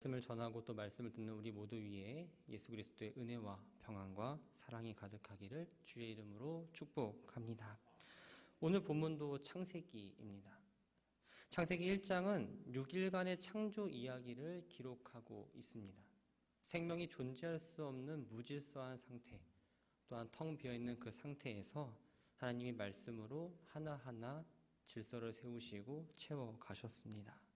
말씀을 전하고 또 말씀을 듣는 우리 모두 위에 예수 그리스도의 은혜와 평안과 사랑이 가득하기를 주의 이름으로 축복합니다. 오늘 본문도 창세기입니다. 창세기 1장은 6일간의 창조 이야기를 기록하고 있습니다. 생명이 존재할 수 없는 무질서한 상태, 또한 텅 비어있는 그 상태에서 하나님이 말씀으로 하나하나 질서를 세우시고 채워가셨습니다.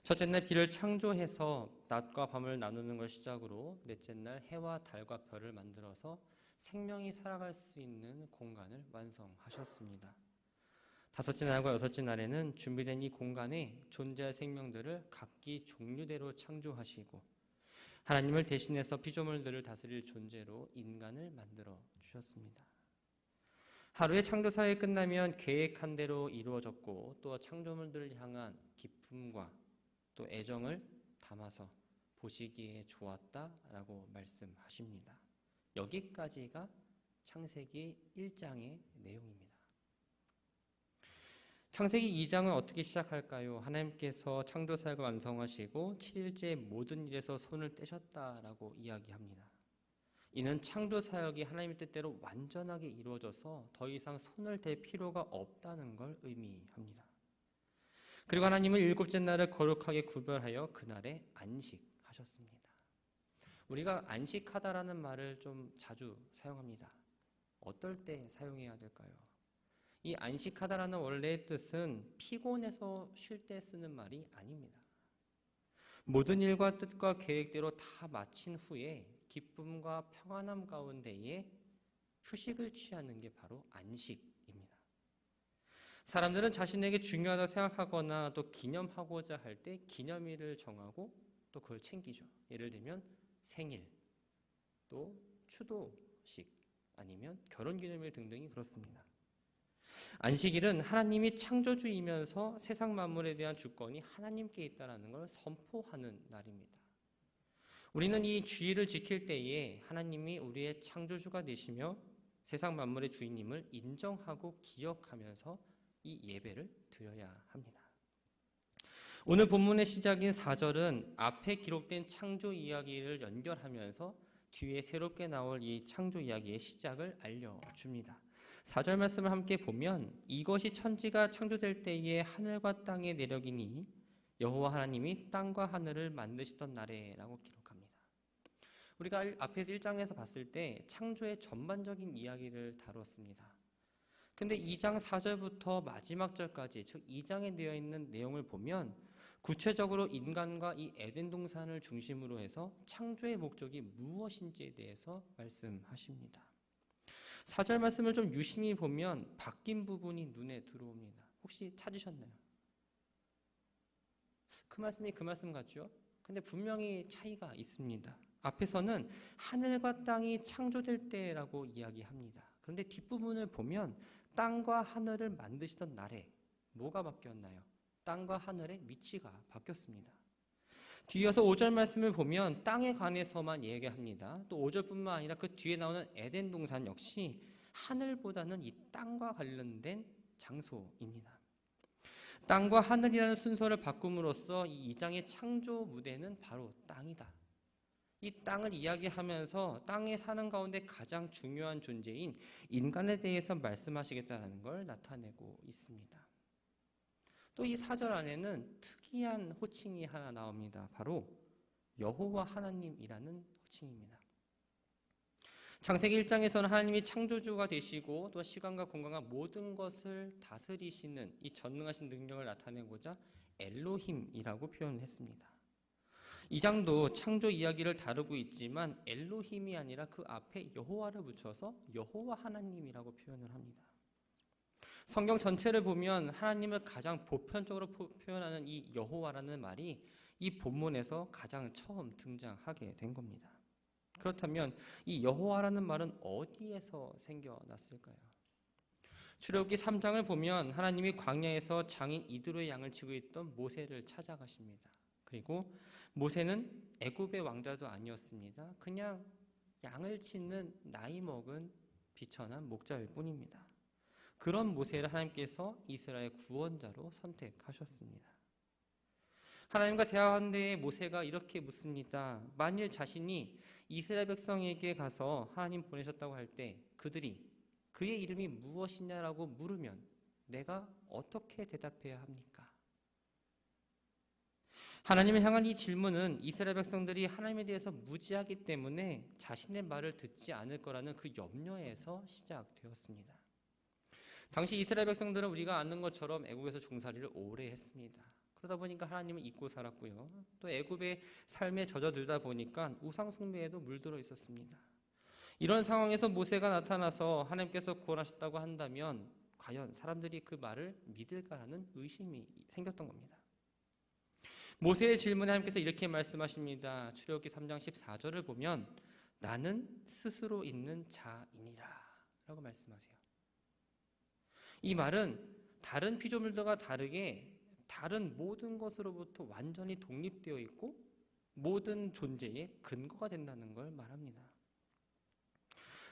첫째 날 비를 창조해서 낮과 밤을 나누는 걸 시작으로 넷째 날 해와 달과 별을 만들어서 생명이 살아갈 수 있는 공간을 완성하셨습니다. 다섯째 날과 여섯째 날에는 준비된 이 공간에 존재할 생명들을 각기 종류대로 창조하시고 하나님을 대신해서 피조물들을 다스릴 존재로 인간을 만들어 주셨습니다. 하루의 창조 사역이 끝나면 계획한 대로 이루어졌고 또 창조물들을 향한 기쁨과 또 애정을 담아서 보시기에 좋았다라고 말씀하십니다. 여기까지가 창세기 1장의 내용입니다. 창세기 2장은 어떻게 시작할까요? 하나님께서 창조 사역을 완성하시고 7일째 모든 일에서 손을 떼셨다라고 이야기합니다. 이는 창조 사역이 하나님의 뜻대로 완전하게 이루어져서 더 이상 손을 댈 필요가 없다는 걸 의미합니다. 그리고 하나님은 일곱째 날을 거룩하게 구별하여 그날에 안식하셨습니다. 우리가 안식하다라는 말을 좀 자주 사용합니다. 어떨 때 사용해야 될까요? 이 안식하다라는 원래의 뜻은 피곤해서 쉴 때 쓰는 말이 아닙니다. 모든 일과 뜻과 계획대로 다 마친 후에 기쁨과 평안함 가운데에 휴식을 취하는 게 바로 안식입니다. 사람들은 자신에게 중요하다고 생각하거나 또 기념하고자 할 때 기념일을 정하고 또 그걸 챙기죠. 예를 들면 생일, 또 추도식, 아니면 결혼기념일 등등이 그렇습니다. 안식일은 하나님이 창조주이면서 세상 만물에 대한 주권이 하나님께 있다는 걸 선포하는 날입니다. 우리는 이 주일을 지킬 때에 하나님이 우리의 창조주가 되시며 세상 만물의 주인님을 인정하고 기억하면서 이 예배를 드려야 합니다. 오늘 본문의 시작인 4절은 앞에 기록된 창조 이야기를 연결하면서 뒤에 새롭게 나올 이 창조 이야기의 시작을 알려줍니다. 4절 말씀을 함께 보면 이것이 천지가 창조될 때에 하늘과 땅의 내력이니 여호와 하나님이 땅과 하늘을 만드시던 날에라고 기록합니다. 우리가 앞에서 1장에서 봤을 때 창조의 전반적인 이야기를 다뤘습니다. 근데 2장 4절부터 마지막 절까지, 즉 2장에 되어 있는 내용을 보면 구체적으로 인간과 이 에덴 동산을 중심으로 해서 창조의 목적이 무엇인지에 대해서 말씀하십니다. 4절 말씀을 좀 유심히 보면 바뀐 부분이 눈에 들어옵니다. 혹시 찾으셨나요? 그 말씀이 그 말씀 같죠? 근데 분명히 차이가 있습니다. 앞에서는 하늘과 땅이 창조될 때라고 이야기합니다. 그런데 뒷부분을 보면 땅과 하늘을 만드시던 날에 뭐가 바뀌었나요? 땅과 하늘의 위치가 바뀌었습니다. 뒤이어서 5절 말씀을 보면 땅에 관해서만 얘기합니다. 또 5절뿐만 아니라 그 뒤에 나오는 에덴 동산 역시 하늘보다는 이 땅과 관련된 장소입니다. 땅과 하늘이라는 순서를 바꿈으로써 이 2장의 창조 무대는 바로 땅이다. 이 땅을 이야기하면서 땅에 사는 가운데 가장 중요한 존재인 인간에 대해서 말씀하시겠다는 걸 나타내고 있습니다. 또 이 4절 안에는 특이한 호칭이 하나 나옵니다. 바로 여호와 하나님이라는 호칭입니다. 창세기 1장에서는 하나님이 창조주가 되시고 또 시간과 공간과 모든 것을 다스리시는 이 전능하신 능력을 나타내고자 엘로힘이라고 표현했습니다. 2장도 창조 이야기를 다루고 있지만 엘로힘이 아니라 그 앞에 여호와를 붙여서 여호와 하나님이라고 표현을 합니다. 성경 전체를 보면 하나님을 가장 보편적으로 표현하는 이 여호와라는 말이 이 본문에서 가장 처음 등장하게 된 겁니다. 그렇다면 이 여호와라는 말은 어디에서 생겨났을까요? 출애굽기 3장을 보면 하나님이 광야에서 장인 이드로의 양을 치고 있던 모세를 찾아가십니다. 그리고 모세는 애굽의 왕자도 아니었습니다. 그냥 양을 치는 나이 먹은 비천한 목자일 뿐입니다. 그런 모세를 하나님께서 이스라엘 구원자로 선택하셨습니다. 하나님과 대화하는데 모세가 이렇게 묻습니다. 만일 자신이 이스라엘 백성에게 가서 하나님 보내셨다고 할 때 그들이 그의 이름이 무엇이냐라고 물으면 내가 어떻게 대답해야 합니까? 하나님을 향한 이 질문은 이스라엘 백성들이 하나님에 대해서 무지하기 때문에 자신의 말을 듣지 않을 거라는 그 염려에서 시작되었습니다. 당시 이스라엘 백성들은 우리가 아는 것처럼 애국에서 종살이를 오래 했습니다. 그러다 보니까 하나님을 잊고 살았고요. 또 애굽의 삶에 젖어들다 보니까 우상 숭배에도 물들어 있었습니다. 이런 상황에서 모세가 나타나서 하나님께서 구원하셨다고 한다면 과연 사람들이 그 말을 믿을까라는 의심이 생겼던 겁니다. 모세의 질문에 하나님께서 이렇게 말씀하십니다. 출애굽기 3장 14절을 보면 나는 스스로 있는 자이니라 라고 말씀하세요. 이 말은 다른 피조물들과 다르게 다른 모든 것으로부터 완전히 독립되어 있고 모든 존재의 근거가 된다는 걸 말합니다.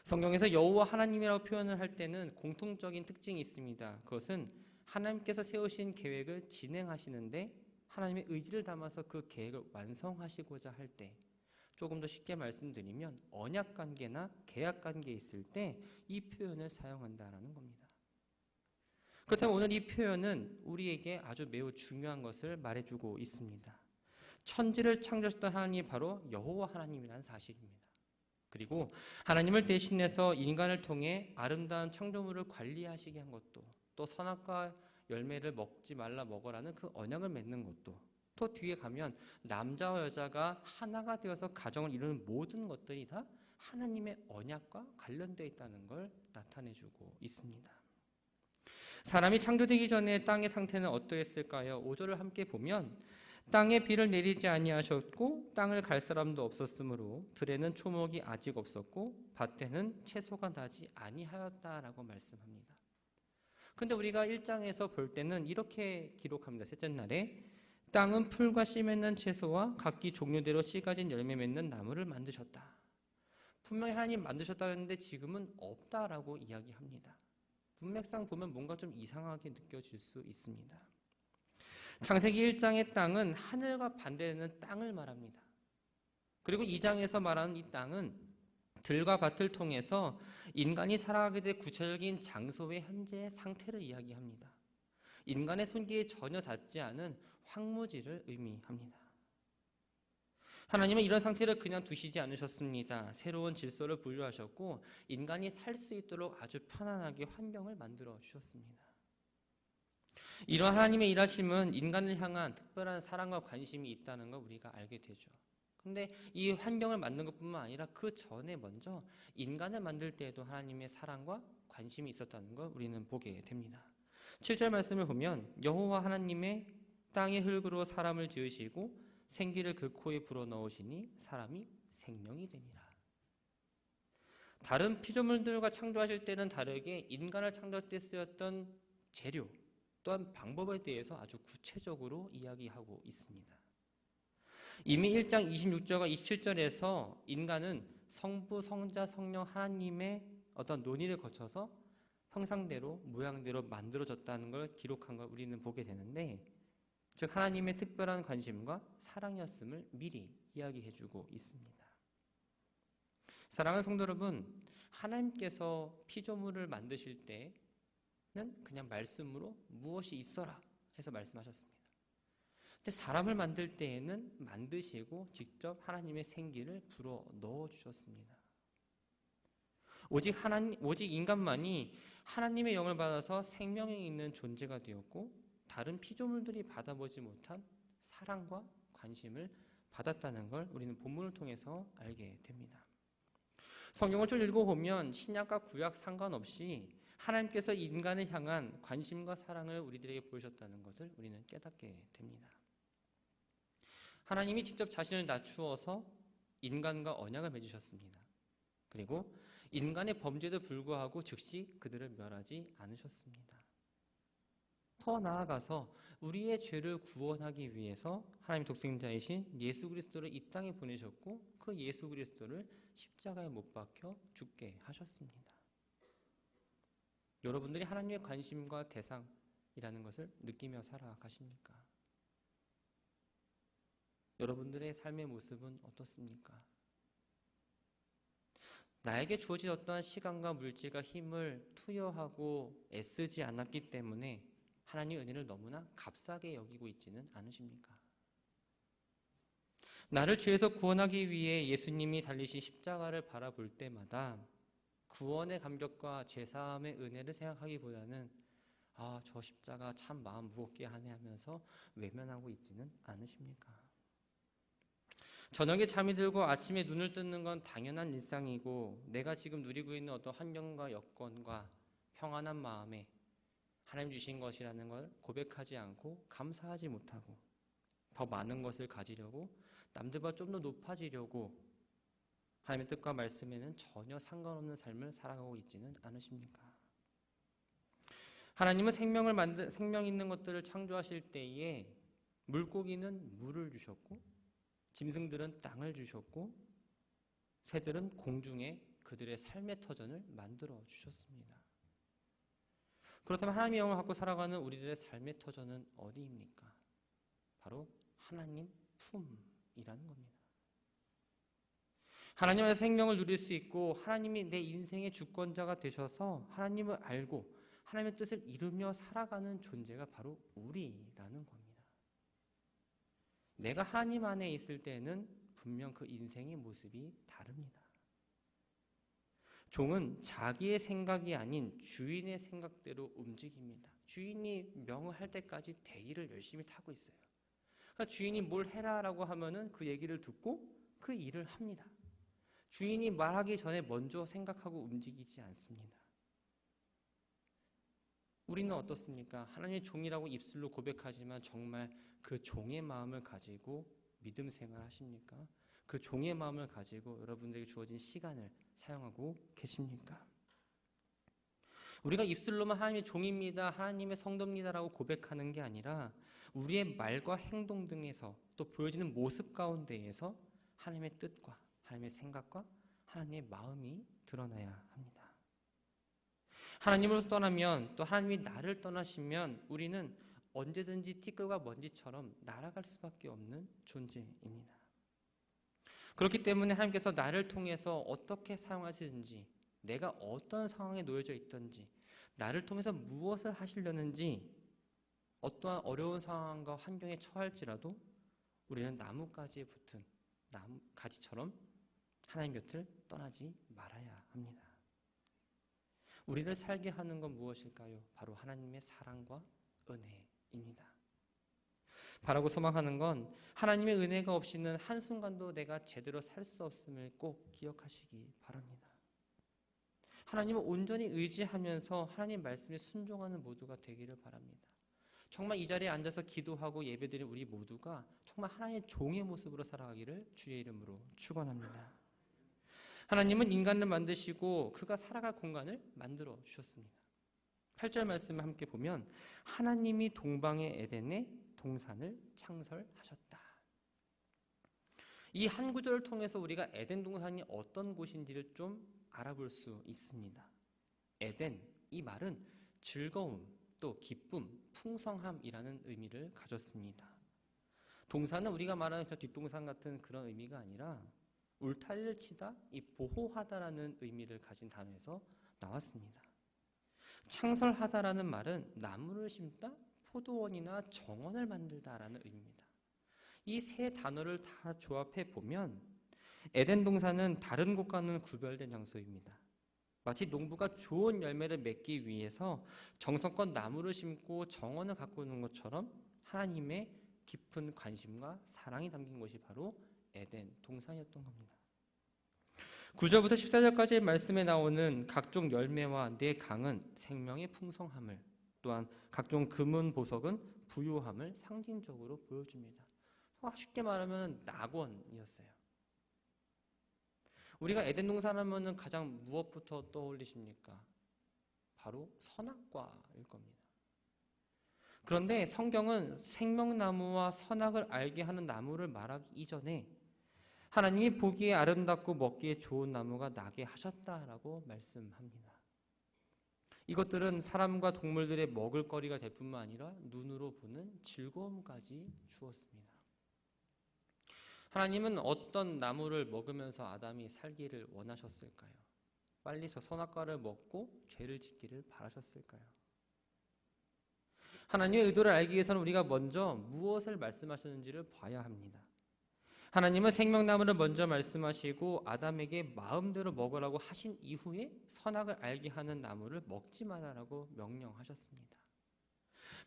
성경에서 여호와 하나님이라고 표현을 할 때는 공통적인 특징이 있습니다. 그것은 하나님께서 세우신 계획을 진행하시는데 하나님의 의지를 담아서 그 계획을 완성하시고자 할 때, 조금 더 쉽게 말씀드리면 언약 관계나 계약 관계에 있을 때 이 표현을 사용한다라는 겁니다. 그렇다면 오늘 이 표현은 우리에게 아주 매우 중요한 것을 말해주고 있습니다. 천지를 창조하셨던 하나님이 바로 여호와 하나님이라는 사실입니다. 그리고 하나님을 대신해서 인간을 통해 아름다운 창조물을 관리하시게 한 것도, 또 선악과 열매를 먹지 말라 먹으라는 그 언약을 맺는 것도, 또 뒤에 가면 남자와 여자가 하나가 되어서 가정을 이루는 모든 것들이 다 하나님의 언약과 관련되어 있다는 걸 나타내주고 있습니다. 사람이 창조되기 전에 땅의 상태는 어떠했을까요? 5절을 함께 보면 땅에 비를 내리지 아니하셨고 땅을 갈 사람도 없었으므로 들에는 초목이 아직 없었고 밭에는 채소가 나지 아니하였다라고 말씀합니다. 근데 우리가 1장에서 볼 때는 이렇게 기록합니다. 셋째 날에 땅은 풀과 씨 맺는 채소와 각기 종류대로 씨 가진 열매 맺는 나무를 만드셨다. 분명히 하나님 만드셨다 했는데 지금은 없다라고 이야기합니다. 문맥상 보면 뭔가 좀 이상하게 느껴질 수 있습니다. 창세기 1장의 땅은 하늘과 반대되는 땅을 말합니다. 그리고 2장에서 말하는 이 땅은 들과 밭을 통해서 인간이 살아가게 될 구체적인 장소의 현재의 상태를 이야기합니다. 인간의 손길이 전혀 닿지 않은 황무지를 의미합니다. 하나님은 이런 상태를 그냥 두시지 않으셨습니다. 새로운 질서를 부여하셨고 인간이 살 수 있도록 아주 편안하게 환경을 만들어 주셨습니다. 이러한 하나님의 일하심은 인간을 향한 특별한 사랑과 관심이 있다는 걸 우리가 알게 되죠. 근데 이 환경을 만든 것뿐만 아니라 그 전에 먼저 인간을 만들 때에도 하나님의 사랑과 관심이 있었다는 걸 우리는 보게 됩니다. 7절 말씀을 보면 여호와 하나님의 땅의 흙으로 사람을 지으시고 생기를 그 코에 불어넣으시니 사람이 생명이 되니라. 다른 피조물들과 창조하실 때는 다르게 인간을 창조할 때 쓰였던 재료 또한 방법에 대해서 아주 구체적으로 이야기하고 있습니다. 이미 1장 26절과 27절에서 인간은 성부, 성자, 성령 하나님의 어떤 논의를 거쳐서 형상대로 모양대로 만들어졌다는 걸 기록한 걸 우리는 보게 되는데, 즉 하나님의 특별한 관심과 사랑이었음을 미리 이야기해주고 있습니다. 사랑하는 성도 여러분, 하나님께서 피조물을 만드실 때는 그냥 말씀으로 무엇이 있어라 해서 말씀하셨습니다. 근데 사람을 만들 때에는 만드시고 직접 하나님의 생기를 불어 넣어 주셨습니다. 오직 인간만이 하나님의 영을 받아서 생명이 있는 존재가 되었고 다른 피조물들이 받아보지 못한 사랑과 관심을 받았다는 걸 우리는 본문을 통해서 알게 됩니다. 성경을 쭉 읽어보면 신약과 구약 상관없이 하나님께서 인간을 향한 관심과 사랑을 우리들에게 보여주셨다는 것을 우리는 깨닫게 됩니다. 하나님이 직접 자신을 낮추어서 인간과 언약을 맺으셨습니다. 그리고 인간의 범죄에도 불구하고 즉시 그들을 멸하지 않으셨습니다. 더 나아가서 우리의 죄를 구원하기 위해서 하나님의 독생자이신 예수 그리스도를 이 땅에 보내셨고 그 예수 그리스도를 십자가에 못 박혀 죽게 하셨습니다. 여러분들이 하나님의 관심과 대상이라는 것을 느끼며 살아가십니까? 여러분들의 삶의 모습은 어떻습니까? 나에게 주어진 어떠한 시간과 물질과 힘을 투여하고 애쓰지 않았기 때문에 하나님의 은혜를 너무나 값싸게 여기고 있지는 않으십니까? 나를 죄에서 구원하기 위해 예수님이 달리신 십자가를 바라볼 때마다 구원의 감격과 제사함의 은혜를 생각하기보다는 저 십자가 참 마음 무겁게 하네 하면서 외면하고 있지는 않으십니까? 저녁에 잠이 들고 아침에 눈을 뜨는 건 당연한 일상이고 내가 지금 누리고 있는 어떤 환경과 여건과 평안한 마음에 하나님 주신 것이라는 걸 고백하지 않고 감사하지 못하고 더 많은 것을 가지려고 남들보다 좀 더 높아지려고 하나님의 뜻과 말씀에는 전혀 상관없는 삶을 살아가고 있지는 않으십니까? 하나님은 생명 있는 것들을 창조하실 때에 물고기는 물을 주셨고 짐승들은 땅을 주셨고 새들은 공중에 그들의 삶의 터전을 만들어 주셨습니다. 그렇다면 하나님의 영을 갖고 살아가는 우리들의 삶의 터전은 어디입니까? 바로 하나님 품이라는 겁니다. 하나님 안에서 생명을 누릴 수 있고 하나님이 내 인생의 주권자가 되셔서 하나님을 알고 하나님의 뜻을 이루며 살아가는 존재가 바로 우리라는 겁니다. 내가 하나님 안에 있을 때는 분명 그 인생의 모습이 다릅니다. 종은 자기의 생각이 아닌 주인의 생각대로 움직입니다. 주인이 명을 때까지 대기를 열심히 타고 있어요. 그러니까 주인이 뭘 해라라고 하면은 그 얘기를 듣고 그 일을 합니다. 주인이 말하기 전에 먼저 생각하고 움직이지 않습니다. 우리는 어떻습니까? 하나님의 종이라고 입술로 고백하지만 정말 그 종의 마음을 가지고 믿음 생활하십니까? 그 종의 마음을 가지고 여러분들에게 주어진 시간을 사용하고 계십니까? 우리가 입술로만 하나님의 종입니다, 하나님의 성도입니다라고 고백하는 게 아니라 우리의 말과 행동 등에서 또 보여지는 모습 가운데에서 하나님의 뜻과 하나님의 생각과 하나님의 마음이 드러나야 합니다. 하나님을 떠나면 또 하나님이 나를 떠나시면 우리는 언제든지 티끌과 먼지처럼 날아갈 수밖에 없는 존재입니다. 그렇기 때문에 하나님께서 나를 통해서 어떻게 사용하시든지 내가 어떤 상황에 놓여져 있든지 나를 통해서 무엇을 하시려는지 어떠한 어려운 상황과 환경에 처할지라도 우리는 나뭇가지에 붙은 나뭇가지처럼 하나님 곁을 떠나지 말아야 합니다. 우리를 살게 하는 건 무엇일까요? 바로 하나님의 사랑과 은혜입니다. 바라고 소망하는 건 하나님의 은혜가 없이는 한순간도 내가 제대로 살 수 없음을 꼭 기억하시기 바랍니다. 하나님을 온전히 의지하면서 하나님 말씀에 순종하는 모두가 되기를 바랍니다. 정말 이 자리에 앉아서 기도하고 예배드린 우리 모두가 정말 하나님의 종의 모습으로 살아가기를 주의 이름으로 축원합니다. 하나님은 인간을 만드시고 그가 살아갈 공간을 만들어 주셨습니다. 8절 말씀을 함께 보면 하나님이 동방의 에덴에 동산을 창설하셨다. 이 한 구절을 통해서 우리가 에덴 동산이 어떤 곳인지를 좀 알아볼 수 있습니다. 에덴, 이 말은 즐거움, 또 기쁨, 풍성함이라는 의미를 가졌습니다. 동산은 우리가 말하는 저 뒷동산 같은 그런 의미가 아니라 울타리를 치다, 이 보호하다라는 의미를 가진 단어에서 나왔습니다. 창설하다라는 말은 나무를 심다, 포도원이나 정원을 만들다라는 의미입니다. 이 세 단어를 다 조합해 보면 에덴 동산은 다른 곳과는 구별된 장소입니다. 마치 농부가 좋은 열매를 맺기 위해서 정성껏 나무를 심고 정원을 가꾸는 것처럼 하나님의 깊은 관심과 사랑이 담긴 것이 바로 에덴 동산이었던 겁니다. 9절부터 14절까지의 말씀에 나오는 각종 열매와 네 강은 생명의 풍성함을, 또한 각종 금은 보석은 부요함을 상징적으로 보여줍니다. 쉽게 말하면 낙원이었어요. 우리가 에덴 동산하면 가장 무엇부터 떠올리십니까? 바로 선악과일 겁니다. 그런데 성경은 생명나무와 선악을 알게 하는 나무를 말하기 이전에 하나님이 보기에 아름답고 먹기에 좋은 나무가 나게 하셨다라고 말씀합니다. 이것들은 사람과 동물들의 먹을거리가 될 뿐만 아니라 눈으로 보는 즐거움까지 주었습니다. 하나님은 어떤 나무를 먹으면서 아담이 살기를 원하셨을까요? 빨리 저 선악과를 먹고 죄를 짓기를 바라셨을까요? 하나님의 의도를 알기 위해서는 우리가 먼저 무엇을 말씀하셨는지를 봐야 합니다. 하나님은 생명나무를 먼저 말씀하시고 아담에게 마음대로 먹으라고 하신 이후에 선악을 알게 하는 나무를 먹지 말라라고 명령하셨습니다.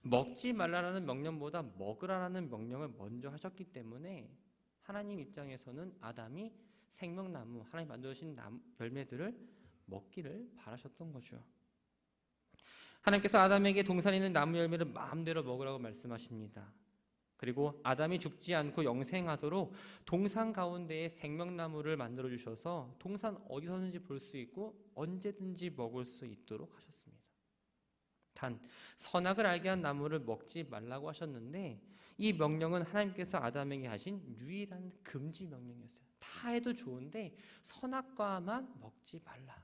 먹지 말라라는 명령보다 먹으라라는 명령을 먼저 하셨기 때문에 하나님 입장에서는 아담이 생명나무, 하나님 만드신 열매들을 먹기를 바라셨던 거죠. 하나님께서 아담에게 동산에 있는 나무 열매를 마음대로 먹으라고 말씀하십니다. 그리고 아담이 죽지 않고 영생하도록 동산 가운데에 생명나무를 만들어 주셔서 동산 어디서든지 볼 수 있고 언제든지 먹을 수 있도록 하셨습니다. 단 선악을 알게 한 나무를 먹지 말라고 하셨는데 이 명령은 하나님께서 아담에게 하신 유일한 금지 명령이었어요. 다 해도 좋은데 선악과만 먹지 말라.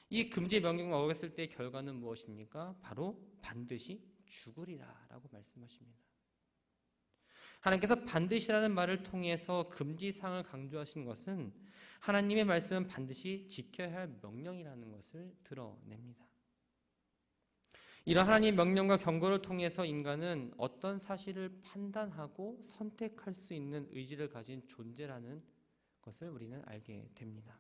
이 금지 명령을 어겼을 때의 결과는 무엇입니까? 바로 반드시 죽으리라 라고 말씀하십니다. 하나님께서 반드시라는 말을 통해서 금지사항을 강조하신 것은 하나님의 말씀은 반드시 지켜야 할 명령이라는 것을 드러냅니다. 이런 하나님의 명령과 경고를 통해서 인간은 어떤 사실을 판단하고 선택할 수 있는 의지를 가진 존재라는 것을 우리는 알게 됩니다.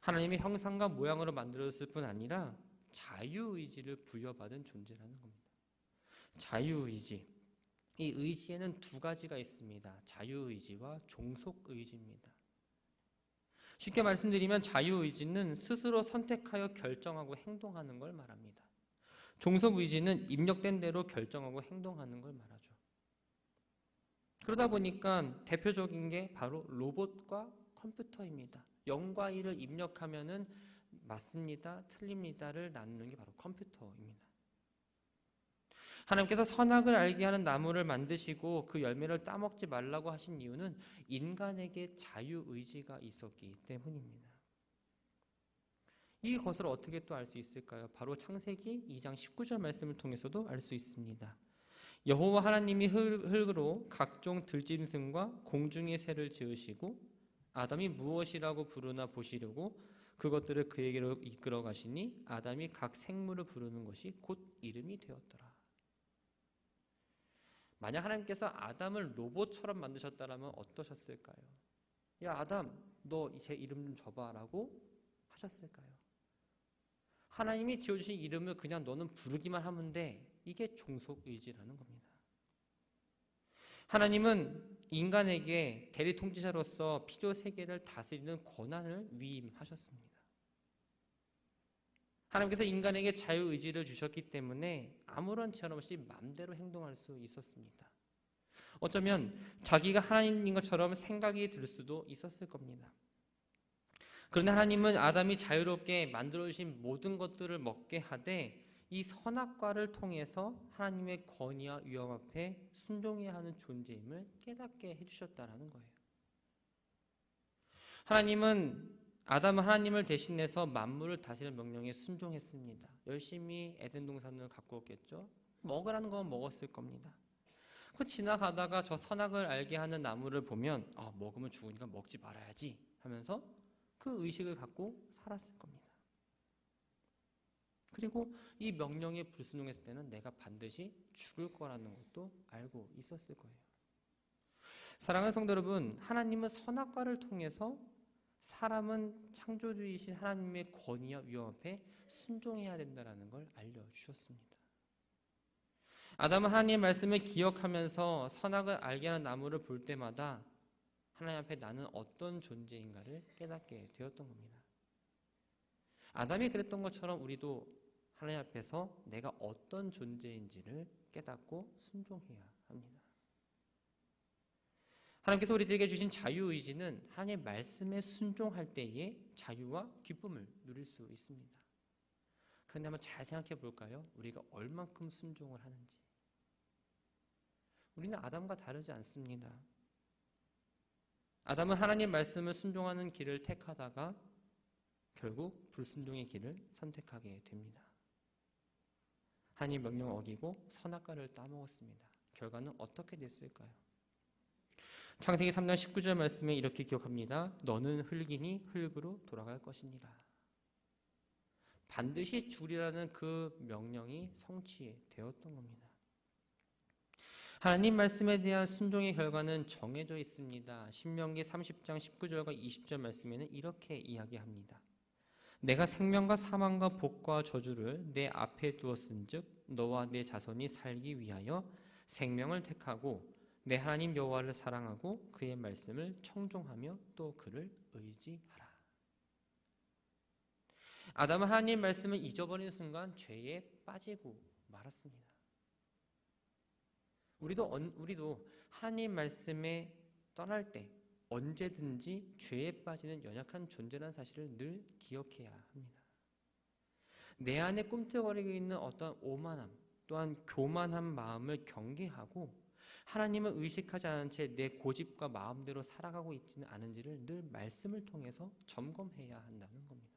하나님의 형상과 모양으로 만들어졌을 뿐 아니라 자유의지를 부여받은 존재라는 겁니다. 자유의지. 이 의지에는 두 가지가 있습니다. 자유의지와 종속의지입니다. 쉽게 말씀드리면 자유의지는 스스로 선택하여 결정하고 행동하는 걸 말합니다. 종속의지는 입력된 대로 결정하고 행동하는 걸 말하죠. 그러다 보니까 대표적인 게 바로 로봇과 컴퓨터입니다. 0과 1을 입력하면은 맞습니다, 틀립니다를 나누는 게 바로 컴퓨터입니다. 하나님께서 선악을 알게 하는 나무를 만드시고 그 열매를 따먹지 말라고 하신 이유는 인간에게 자유의지가 있었기 때문입니다. 이것을 어떻게 또 알 수 있을까요? 바로 창세기 2장 19절 말씀을 통해서도 알 수 있습니다. 여호와 하나님이 흙으로 각종 들짐승과 공중의 새를 지으시고 아담이 무엇이라고 부르나 보시려고 그것들을 그에게로 이끌어 가시니 아담이 각 생물을 부르는 것이 곧 이름이 되었더라. 만약 하나님께서 아담을 로봇처럼 만드셨다면 어떠셨을까요? 야 아담 너 제 이름 좀 줘봐 라고 하셨을까요? 하나님이 지어주신 이름을 그냥 너는 부르기만 하면 돼. 이게 종속의지라는 겁니다. 하나님은 인간에게 대리통치자로서 피조세계를 다스리는 권한을 위임하셨습니다. 하나님께서 인간에게 자유의지를 주셨기 때문에 아무런 제한 없이 마음대로 행동할 수 있었습니다. 어쩌면 자기가 하나님인 것처럼 생각이 들 수도 있었을 겁니다. 그런데 하나님은 아담이 자유롭게 만들어주신 모든 것들을 먹게 하되 이 선악과를 통해서 하나님의 권위와 위엄 앞에 순종해야 하는 존재임을 깨닫게 해주셨다는 거예요. 아담은 하나님을 대신해서 만물을 다스리는 명령에 순종했습니다. 열심히 에덴 동산을 가꾸었겠죠. 먹으라는 건 먹었을 겁니다. 그 지나가다가 저 선악을 알게 하는 나무를 보면 먹으면 죽으니까 먹지 말아야지 하면서 그 의식을 갖고 살았을 겁니다. 그리고 이 명령에 불순종했을 때는 내가 반드시 죽을 거라는 것도 알고 있었을 거예요. 사랑하는 성도 여러분, 하나님은 선악과를 통해서 사람은 창조주이신 하나님의 권위와 위엄 앞에 순종해야 된다는 걸 알려주셨습니다. 아담은 하나님의 말씀을 기억하면서 선악을 알게 하는 나무를 볼 때마다 하나님 앞에 나는 어떤 존재인가를 깨닫게 되었던 겁니다. 아담이 그랬던 것처럼 우리도 하나님 앞에서 내가 어떤 존재인지를 깨닫고 순종해야 합니다. 하나님께서 우리들에게 주신 자유의지는 하나님의 말씀에 순종할 때에 자유와 기쁨을 누릴 수 있습니다. 그런데 한번 잘 생각해 볼까요? 우리가 얼만큼 순종을 하는지. 우리는 아담과 다르지 않습니다. 아담은 하나님 말씀을 순종하는 길을 택하다가 결국 불순종의 길을 선택하게 됩니다. 하나님 명령을 어기고 선악과를 따먹었습니다. 결과는 어떻게 됐을까요? 창세기 3장 19절 말씀에 이렇게 기록합니다. 너는 흙이니 흙으로 돌아갈 것이니라. 반드시 주리라는 그 명령이 성취되었던 겁니다. 하나님 말씀에 대한 순종의 결과는 정해져 있습니다. 신명기 30장 19절과 20절 말씀에는 이렇게 이야기합니다. 내가 생명과 사망과 복과 저주를 내 앞에 두었은즉 너와 내 자손이 살기 위하여 생명을 택하고 내 하나님 여호와를 사랑하고 그의 말씀을 청종하며 또 그를 의지하라. 아담은 하나님 말씀을 잊어버리는 순간 죄에 빠지고 말았습니다. 우리도 하나님 말씀에 떠날 때 언제든지 죄에 빠지는 연약한 존재라는 사실을 늘 기억해야 합니다. 내 안에 꿈틀거리고 있는 어떤 오만함 또한 교만한 마음을 경계하고 하나님을 의식하지 않은 채 내 고집과 마음대로 살아가고 있지는 않은지를 늘 말씀을 통해서 점검해야 한다는 겁니다.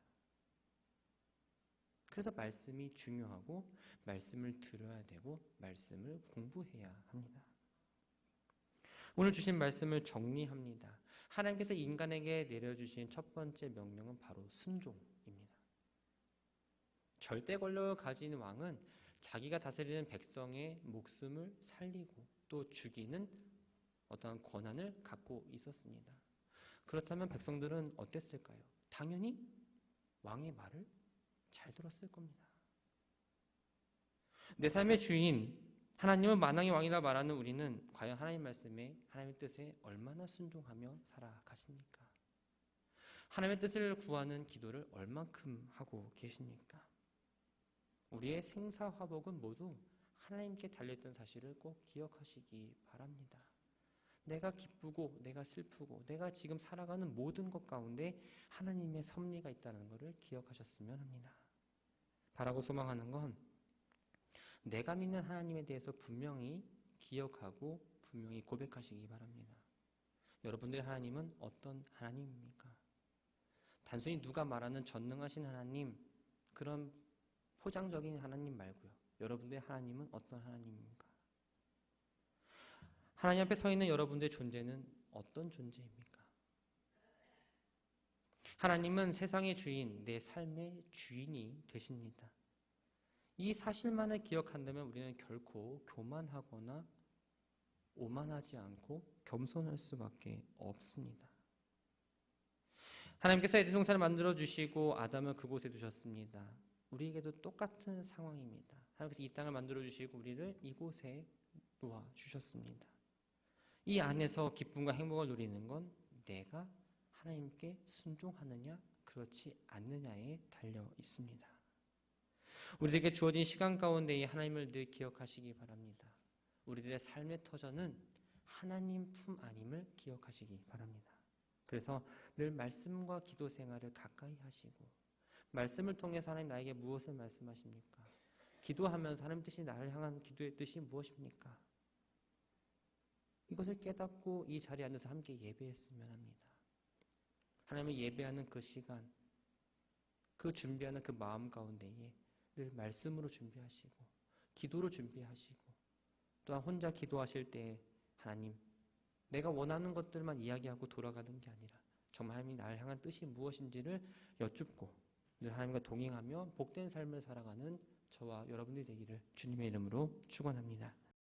그래서 말씀이 중요하고 말씀을 들어야 되고 말씀을 공부해야 합니다. 오늘 주신 말씀을 정리합니다. 하나님께서 인간에게 내려주신 첫 번째 명령은 바로 순종입니다. 절대 권력을 가진 왕은 자기가 다스리는 백성의 목숨을 살리고 또 죽이는 어떠한 권한을 갖고 있었습니다. 그렇다면 백성들은 어땠을까요? 당연히 왕의 말을 잘 들었을 겁니다. 내 삶의 주인 하나님은 만왕의 왕이라 말하는 우리는 과연 하나님 말씀에 하나님의 뜻에 얼마나 순종하며 살아가십니까? 하나님의 뜻을 구하는 기도를 얼만큼 하고 계십니까? 우리의 생사화복은 모두 하나님께 달려있던 사실을 꼭 기억하시기 바랍니다. 내가 기쁘고 내가 슬프고 내가 지금 살아가는 모든 것 가운데 하나님의 섭리가 있다는 것을 기억하셨으면 합니다. 바라고 소망하는 건 내가 믿는 하나님에 대해서 분명히 기억하고 분명히 고백하시기 바랍니다. 여러분들의 하나님은 어떤 하나님입니까? 단순히 누가 말하는 전능하신 하나님, 그런 포장적인 하나님 말고요. 여러분들의 하나님은 어떤 하나님입니까? 하나님 앞에 서 있는 여러분들의 존재는 어떤 존재입니까? 하나님은 세상의 주인, 내 삶의 주인이 되십니다. 이 사실만을 기억한다면 우리는 결코 교만하거나 오만하지 않고 겸손할 수밖에 없습니다. 하나님께서 에덴 동산을 만들어 주시고 아담을 그곳에 두셨습니다. 우리에게도 똑같은 상황입니다. 하나님께서 이 땅을 만들어 주시고 우리를 이곳에 놓아 주셨습니다. 이 안에서 기쁨과 행복을 누리는 건 내가 하나님께 순종하느냐 그렇지 않느냐에 달려 있습니다. 우리에게 주어진 시간 가운데 이 하나님을 늘 기억하시기 바랍니다. 우리들의 삶의 터전은 하나님 품 안임을 기억하시기 바랍니다. 그래서 늘 말씀과 기도 생활을 가까이 하시고 말씀을 통해서 하나님 나에게 무엇을 말씀하십니까? 기도하면서 하나님 뜻이 나를 향한 기도의 뜻이 무엇입니까? 이것을 깨닫고 이 자리에 앉아서 함께 예배했으면 합니다. 하나님을 예배하는 그 시간, 그 준비하는 그 마음 가운데에 늘 말씀으로 준비하시고 기도로 준비하시고 또한 혼자 기도하실 때 하나님 내가 원하는 것들만 이야기하고 돌아가는 게 아니라 정말 하나님이 나를 향한 뜻이 무엇인지를 여쭙고 늘 하나님과 동행하며 복된 삶을 살아가는 저와 여러분들이 되기를 주님의 이름으로 축원합니다.